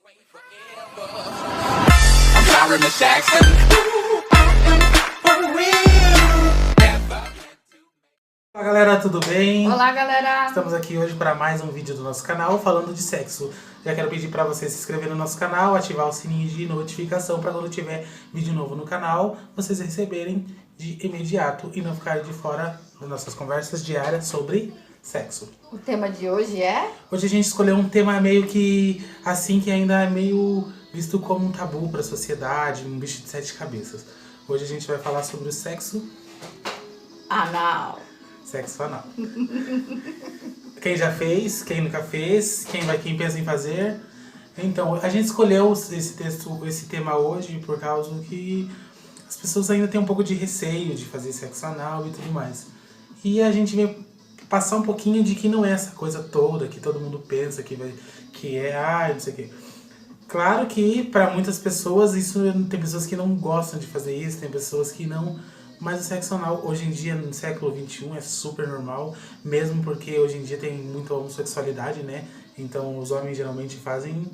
Olá galera, tudo bem? Olá galera! Estamos aqui hoje para mais um vídeo do nosso canal falando de sexo. Já quero pedir para você se inscrever no nosso canal, ativar o sininho de notificação para quando tiver vídeo novo no canal, vocês receberem de imediato e não ficarem de fora das nossas conversas diárias sobre sexo. O tema de hoje é? Hoje a gente escolheu um tema meio que assim, que ainda é meio visto como um tabu para a sociedade, um bicho de 7 cabeças. Hoje a gente vai falar sobre o sexo anal. Sexo anal. Quem já fez, quem nunca fez, quem pensa em fazer. Então, a gente escolheu esse tema hoje por causa que as pessoas ainda têm um pouco de receio de fazer sexo anal e tudo mais. E a gente veio passar um pouquinho de que não é essa coisa toda que todo mundo pensa que não sei o quê. Claro que para muitas pessoas tem pessoas que não gostam de fazer isso, tem pessoas que não. Mas o sexo anal, hoje em dia, no século XXI, é super normal, mesmo porque hoje em dia tem muita homossexualidade, né? Então os homens geralmente fazem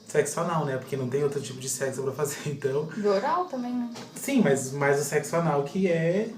sexo anal, né? Porque não tem outro tipo de sexo pra fazer, então... E oral também, né? Sim, mas o sexo anal que é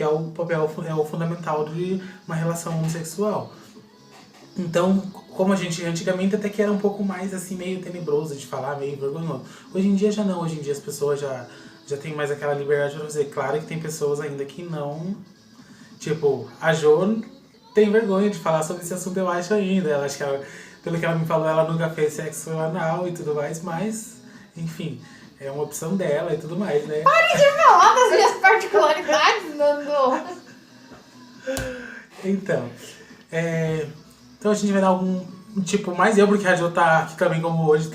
o papel, é o fundamental de uma relação homossexual. Então, como a gente antigamente até que era um pouco mais assim, meio tenebroso de falar, meio vergonhoso. Hoje em dia já não, hoje em dia as pessoas já tem mais aquela liberdade pra fazer. Claro que tem pessoas ainda que não... Tipo, a Jo tem vergonha de falar sobre esse assunto, eu acho ainda. Ela acho que pelo que ela me falou, ela nunca fez sexo anal e tudo mais, mas, enfim, é uma opção dela e tudo mais, né? Pare de falar das minhas particularidades, Nando! Então, então a gente vai dar tipo, mais eu, porque a Jo tá aqui também hoje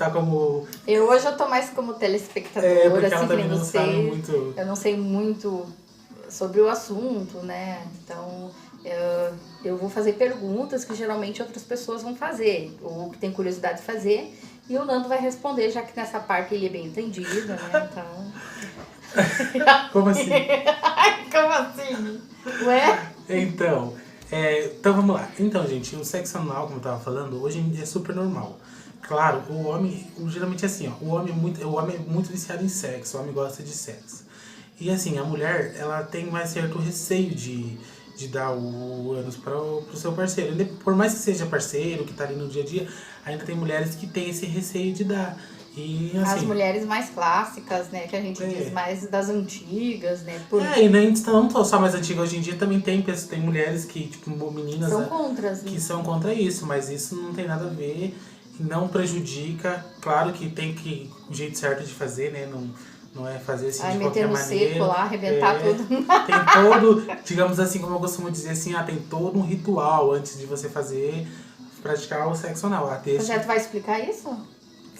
Hoje eu tô mais como telespectadora, porque assim, ela que nem também não você. sabe muito. Eu não sei muito sobre o assunto, né? Então, eu vou fazer perguntas que geralmente outras pessoas vão fazer, ou que tem curiosidade de fazer, e o Nando vai responder, já que nessa parte ele é bem entendido, né? Então... Como assim? Como assim? Ué? Então vamos lá. Então, gente, o sexo anal, como eu tava falando, hoje em dia é super normal. Claro, o homem, geralmente é assim, ó, o homem é muito viciado em sexo, o homem gosta de sexo. E assim, a mulher, ela tem mais certo receio de dar o ânus pro seu parceiro. Por mais que seja parceiro, que tá ali no dia a dia, ainda tem mulheres que têm esse receio de dar. E, assim, as mulheres mais clássicas, né? Que a gente diz mais das antigas, né? E não só mais antiga, hoje em dia também tem mulheres que, tipo, meninas são contra, né? Que são contra isso, mas isso não tem nada a ver, não prejudica. Claro que o jeito certo de fazer, né? Não é fazer assim de qualquer maneira. Seco lá, arrebentar tudo. Tem todo, digamos assim, como eu costumo dizer assim, tem todo um ritual antes de você praticar o sexo anal. Você vai explicar isso?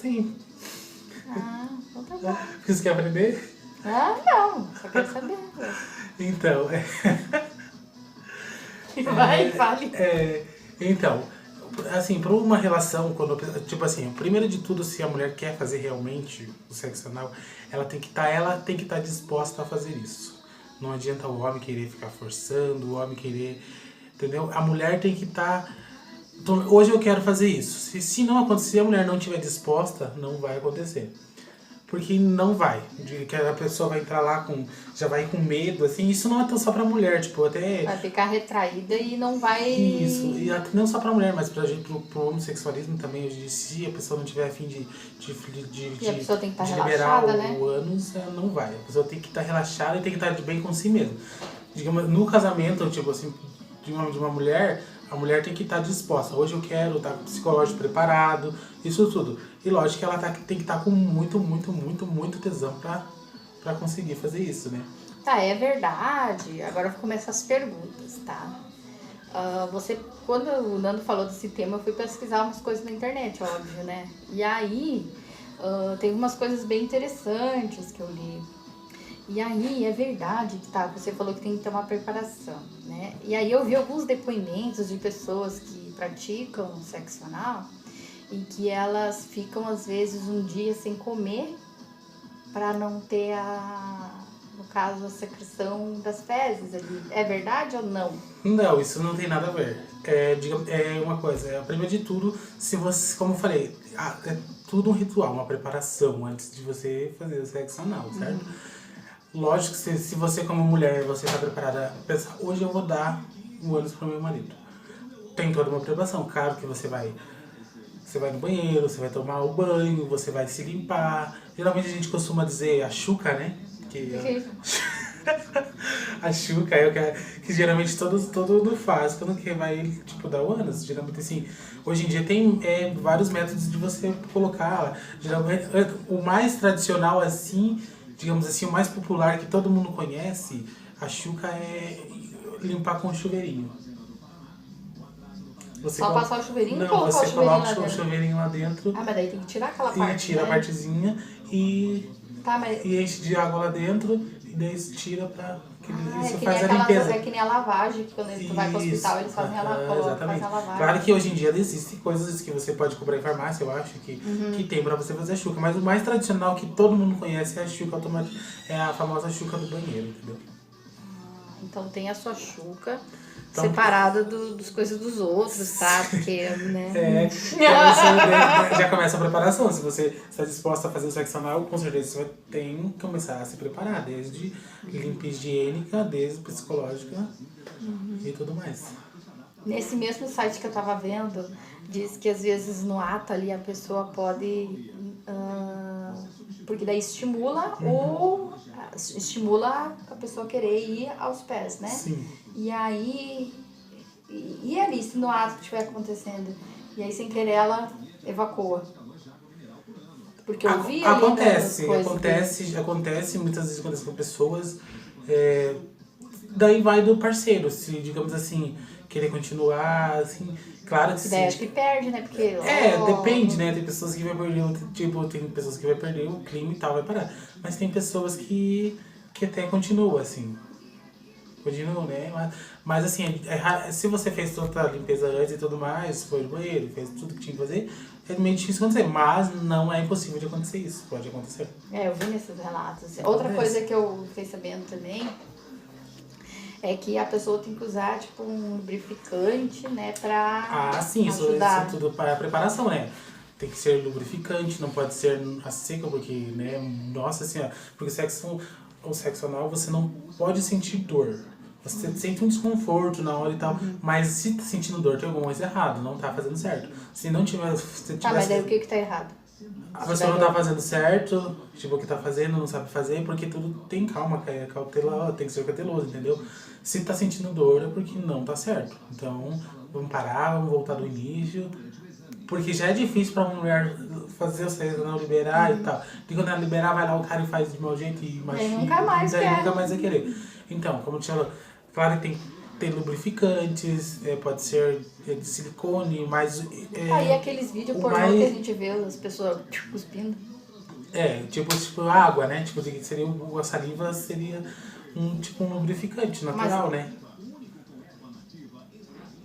Sim. Então tá bom. Você quer aprender? Não, só quero saber. Então, Vai, fale. Então, assim, para uma relação, tipo assim, primeiro de tudo, se a mulher quer fazer realmente o sexo anal, ela tem que estar disposta a fazer isso. Não adianta o homem querer ficar forçando, o homem querer, entendeu? A mulher tem que estar... Hoje eu quero fazer isso. Se não acontecer, a mulher não estiver disposta, não vai acontecer. Porque não vai. Que a pessoa vai entrar lá já vai com medo, assim. Isso não é só pra mulher, tipo, até... Vai ficar retraída e não vai... Isso, e não só pra mulher, mas pro homossexualismo também. Se a pessoa não tiver a fim de a pessoa tem que estar liberar relaxada, né? o ânus, ela não vai. A pessoa tem que estar relaxada e tem que estar de bem com si mesma. Digamos, no casamento, tipo assim, de uma mulher... A mulher tem que estar disposta. Hoje eu quero estar psicológico preparado, isso tudo. E lógico que ela tem que estar com muito tesão pra conseguir fazer isso, né? Tá, é verdade. Agora começam as perguntas, tá? Quando o Nando falou desse tema, eu fui pesquisar umas coisas na internet, óbvio, né? E aí, tem umas coisas bem interessantes que eu li. E aí, é verdade que você falou que tem que ter uma preparação, né? E aí eu vi alguns depoimentos de pessoas que praticam sexo anal e que elas ficam, às vezes, um dia sem comer para não ter no caso, a secreção das fezes ali. É verdade ou não? Não, isso não tem nada a ver. É uma coisa, primeiro de tudo, se você, como eu falei, é tudo um ritual, uma preparação antes de você fazer o sexo anal, certo? Lógico que se você como mulher, você tá preparada, pensa, hoje eu vou dar o ânus pro meu marido. Tem toda uma preparação, claro que você vai no banheiro, você vai tomar o banho, você vai se limpar. Geralmente a gente costuma dizer a chuca, né? A chuca é o que geralmente todo mundo faz quando que vai, tipo, dar o ânus. Geralmente, assim, hoje em dia tem vários métodos de você colocar. Geralmente, o mais tradicional, assim, digamos assim, o mais popular que todo mundo conhece, a chuca é limpar com chuveirinho. Só passar o chuveirinho e colocar o chuveirinho lá dentro. Ah, mas daí tem que tirar aquela parte, E tira a partezinha e enche de água lá dentro e daí tira pra... Isso faz a limpeza. É que nem a lavagem, que quando tu vai pro hospital eles fazem exatamente. a lavagem. Claro que hoje em dia existem coisas que você pode comprar em farmácia, eu acho, que tem pra você fazer a chuca. Mas o mais tradicional que todo mundo conhece é a chuca automática, é a famosa chuca do banheiro, entendeu? Então tem a sua chuca separada dos coisas dos outros, tá? Porque, né? Já começa a preparação. Se você está disposta a fazer o sexo anal, com certeza você tem que começar a se preparar. Desde limpa higiênica, desde psicológica e tudo mais. Nesse mesmo site que eu tava vendo, diz que às vezes no ato ali a pessoa pode... porque daí estimula a pessoa querer ir aos pés, né? Sim. E aí, e ali, se no ato estiver acontecendo, e aí sem querer ela evacua. Porque eu vi acontece muitas vezes acontece com pessoas, daí vai do parceiro, se digamos assim, querer continuar, assim, claro que sim. Acho que perde, né? Porque, depende, né? Tem pessoas que vai perder, tem pessoas que vai perder o clima e tal, vai parar. Mas tem pessoas que até continuam, assim. Continuam, né? Mas assim, se você fez toda a limpeza antes e tudo mais, foi no banheiro, fez tudo que tinha que fazer, é meio difícil acontecer. Mas não é impossível de acontecer isso, pode acontecer. Eu vi nesses relatos. Outra coisa que eu fiquei sabendo também é que a pessoa tem que usar, tipo, um lubrificante, né, pra sim, ajudar. Isso tudo para preparação, né? Tem que ser lubrificante, não pode ser a seco, porque, né, nossa senhora, porque o sexo anal você não pode sentir dor. Você sente um desconforto na hora e tal, mas se tá sentindo dor, tem alguma coisa errada, não tá fazendo certo. Se não tiver... mas daí o que tá errado? A pessoa não tá fazendo certo, tipo, o que tá fazendo, não sabe fazer, porque tudo tem calma, cautela, tem que ser cauteloso, entendeu? Se tá sentindo dor é porque não tá certo. Então, vamos parar, vamos voltar do início. Porque já é difícil pra uma mulher fazer o sexo, não liberar e tal. E quando ela liberar, vai lá o cara e faz de mau jeito e machuca. Nunca mais vai querer. Então, como eu tinha falado, claro que tem lubrificantes, pode ser de silicone, mas... Aí aqueles vídeos pornô que a gente vê as pessoas cuspindo. Tipo água, né? Tipo, seria a saliva seria um lubrificante natural, né?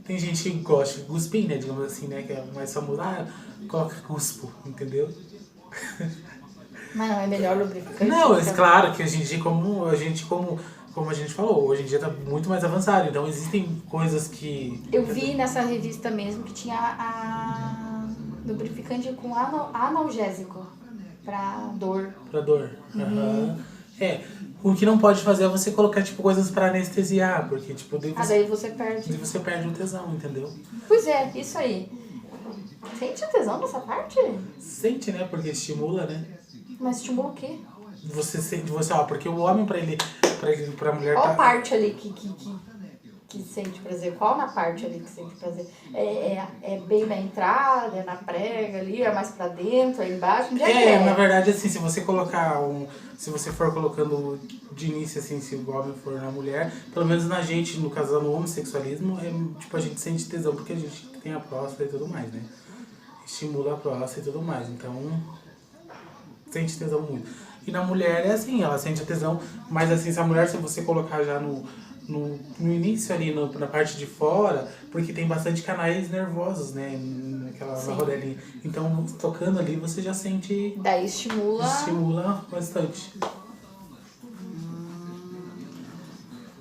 Tem gente que gosta de cuspir, né? Digamos assim, né? Que é mais famoso. Coloca cuspo, entendeu? Mas não é melhor lubrificante? Não, é claro que hoje em dia, como a gente falou, hoje em dia tá muito mais avançado. Então existem coisas que... Eu vi nessa revista mesmo que tinha a lubrificante com analgésico pra dor. Pra dor. O que não pode fazer é você colocar, tipo, coisas pra anestesiar, porque, tipo... daí você perde. Daí você perde o tesão, entendeu? Pois é, isso aí. Sente o tesão nessa parte? Sente, né? Porque estimula, né? Mas estimula o quê? Você sente, porque o homem pra mulher... Qual parte ali que sente prazer? Qual na parte ali que sente prazer? É bem na entrada, é na prega ali, é mais pra dentro, é embaixo? Onde na verdade, assim, se você for colocando de início, assim, se o homem for na mulher, pelo menos na gente, no caso do homossexualismo, tipo, a gente sente tesão porque a gente tem a próstata e tudo mais, né? Estimula a próstata e tudo mais, então sente tesão muito. E na mulher é assim, ela sente a tesão, mas assim, se a mulher, se você colocar já no início ali, na parte de fora, porque tem bastante canais nervosos, né, na rodelinha. Então, tocando ali, você já sente... Daí estimula... Estimula bastante.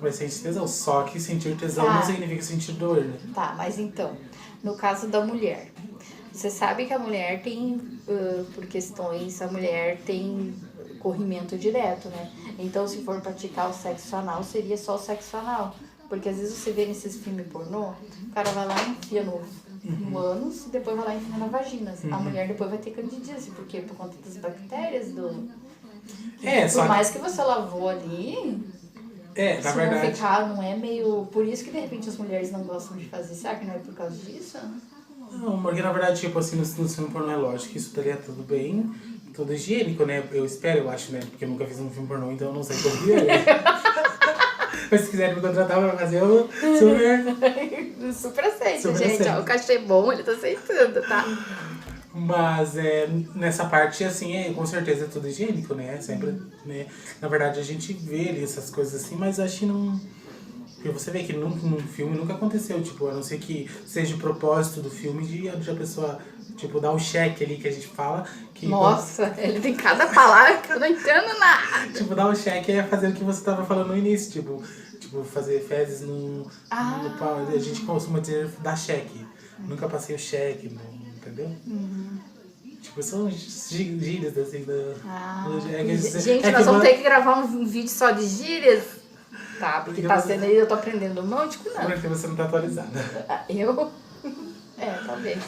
vai sentir tesão. Só que sentir tesão Tá. não significa sentir dor, né? Tá, mas então, no caso da mulher, você sabe que a mulher tem, por questões, a mulher tem corrimento direto, né? Então, se for praticar o sexo anal, seria só o sexo anal. Porque às vezes você vê nesses filmes pornô, o cara vai lá e enfia no ânus e depois vai lá e enfia na vagina. A mulher depois vai ter candidíase, porque por conta das bactérias do... Só Por mais que você lavou ali, na se verdade. não ficar, não é meio... Por isso que de repente as mulheres não gostam de fazer. Será que não é por causa disso? Não, porque na verdade, tipo assim, no filme pornô é lógico que isso daí é tudo bem, tudo higiênico, né? Eu espero, eu acho, né? Porque eu nunca fiz um filme pornô, então eu não sei como é. Mas se quiserem me contratar pra fazer, eu super... Super aceito, Super gente. aceito. Ó, o cachê é bom, ele tá aceitando, tá? Mas nessa parte, assim, com certeza é tudo higiênico, né? Sempre, né? Na verdade, a gente vê ali essas coisas assim, mas acho que não... Porque você vê que num filme nunca aconteceu, tipo, a não ser que seja o propósito do filme de a pessoa, tipo, dar o cheque ali que a gente fala. Que Nossa, ele tem cada palavra que eu não entendo nada. tipo, dar o cheque é fazer o que você tava falando no início, tipo fazer fezes no pau. A gente costuma dizer dar cheque. Nunca passei o cheque, entendeu? Tipo, são gírias assim Gente, nós vamos ter que gravar um vídeo só de gírias. Tá, porque tá você- sendo aí, eu tô aprendendo um monte com não. Porque você não tá atualizada. Eu? Talvez.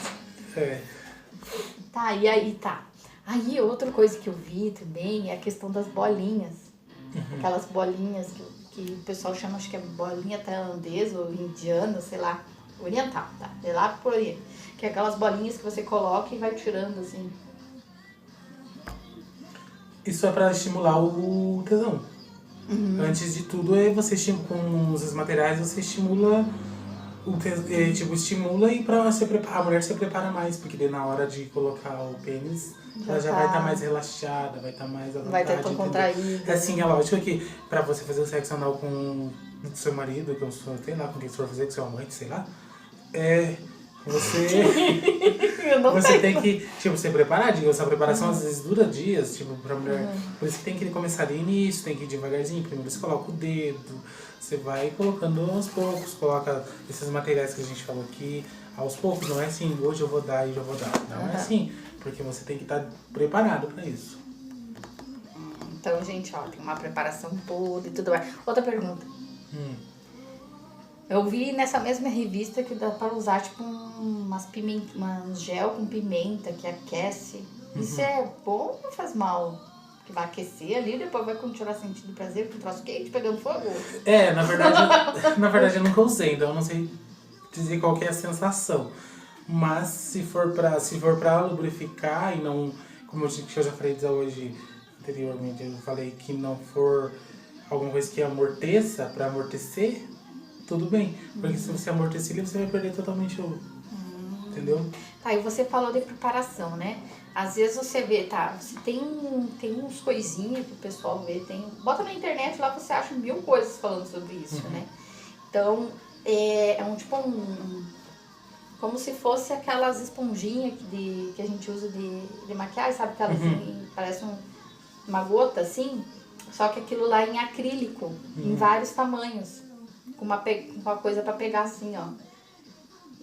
Tá, e aí tá. Aí outra coisa que eu vi também é a questão das bolinhas. Aquelas bolinhas que o pessoal chama, acho que é bolinha tailandesa ou indiana, sei lá. Oriental, tá? É lá por aí. Que é aquelas bolinhas que você coloca e vai tirando assim. Isso é pra estimular o tesão. Antes de tudo, você com os materiais você estimula estimula e a mulher se prepara mais, porque daí na hora de colocar o pênis, ela já vai estar mais relaxada, vai estar mais à vontade. Vai estar tão contraída. Assim, é lógico que pra você fazer o sexo anal com o seu marido, com o seu, sei lá, com quem você for fazer, com seu amante, sei lá, você tem que, tipo, se preparar, essa preparação às vezes dura dias, tipo, pra mulher. Por isso que tem que começar ali nisso, tem que ir devagarzinho. Primeiro você coloca o dedo, você vai colocando aos poucos, coloca esses materiais que a gente falou aqui, aos poucos, não é assim, hoje eu vou dar e já vou dar. Não é assim, porque você tem que estar preparado pra isso. Então, gente, ó, tem uma preparação toda e tudo mais. Outra pergunta. Eu vi nessa mesma revista que dá para usar, tipo, um gel com pimenta que aquece. Isso é bom ou faz mal? Que vai aquecer ali e depois vai continuar sentindo prazer com o troço quente pegando fogo? Na verdade eu nunca usei, então eu não sei dizer qual que é a sensação. Mas se for pra lubrificar e não, como eu já falei hoje anteriormente, eu falei que não for alguma coisa que amorteça, pra amortecer, tudo bem. Porque se você amortecer, você vai perder totalmente o... Entendeu? Tá, e você falou de preparação, né? Às vezes você vê, tá, você tem uns coisinhas que o pessoal vê, bota na internet lá, você acha 1000 coisas falando sobre isso, né? Então, como se fosse aquelas esponjinhas que a gente usa de maquiagem, sabe? Aquelas parece uma gota assim, só que aquilo lá é em acrílico, em vários tamanhos, com uma coisa pra pegar assim, ó.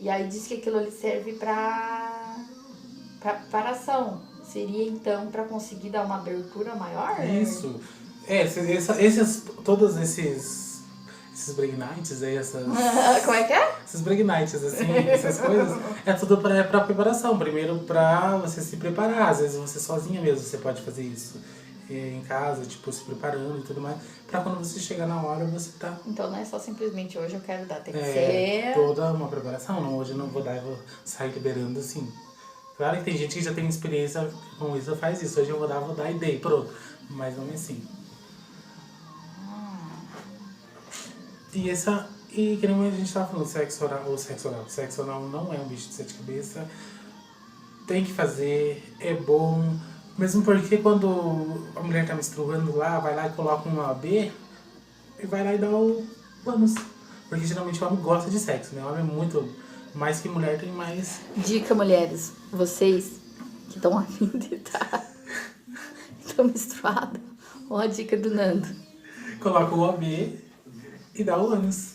E aí diz que aquilo ali serve pra preparação. Seria então pra conseguir dar uma abertura maior? Isso. Todos esses breaknights aí, Como é que é? esses breaknights, assim, essas coisas, é tudo pra preparação. Primeiro pra você se preparar. Às vezes você sozinha mesmo, você pode fazer isso em casa, tipo, se preparando e tudo mais. Pra quando você chegar na hora, você tá... Então não é só simplesmente hoje eu quero dar, tem que ser... toda uma preparação. Não, hoje eu não vou dar, eu vou sair liberando assim. Claro que tem gente que já tem experiência com isso, faz isso. Hoje eu vou dar e dei, pronto. Mas não é assim. E que nem a gente tava falando, sexo oral. Sexo oral não é um bicho de 7 cabeças. Tem que fazer, é bom. Mesmo porque quando a mulher tá menstruando lá, vai lá e coloca um AB e vai lá e dá o ânus. Porque geralmente o homem gosta de sexo, né? O homem é muito... Mais que mulher tem mais... Dica, mulheres, vocês que estão afim de estar menstruada, ó a dica do Nando. Coloca o AB e dá o ânus.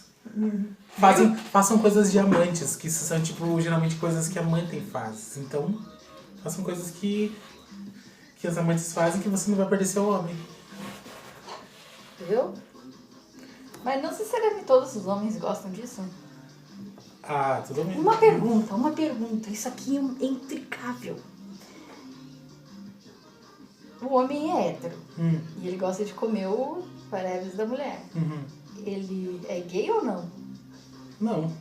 Façam coisas de amantes, que são, tipo, geralmente coisas que amante faz. Então, façam coisas que os amantes fazem que você não vai perder seu homem. Viu? Mas não sinceramente todos os homens gostam disso. Ah, tudo bem. Uma pergunta. Isso aqui é intricável. O homem é hétero. E ele gosta de comer o paredes da mulher. Ele é gay ou não? Não.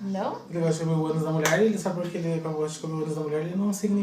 Não? Ele gosta de comer o ânus da mulher, ele sabe porque ele gosta de comer o ânus da mulher, ele não significa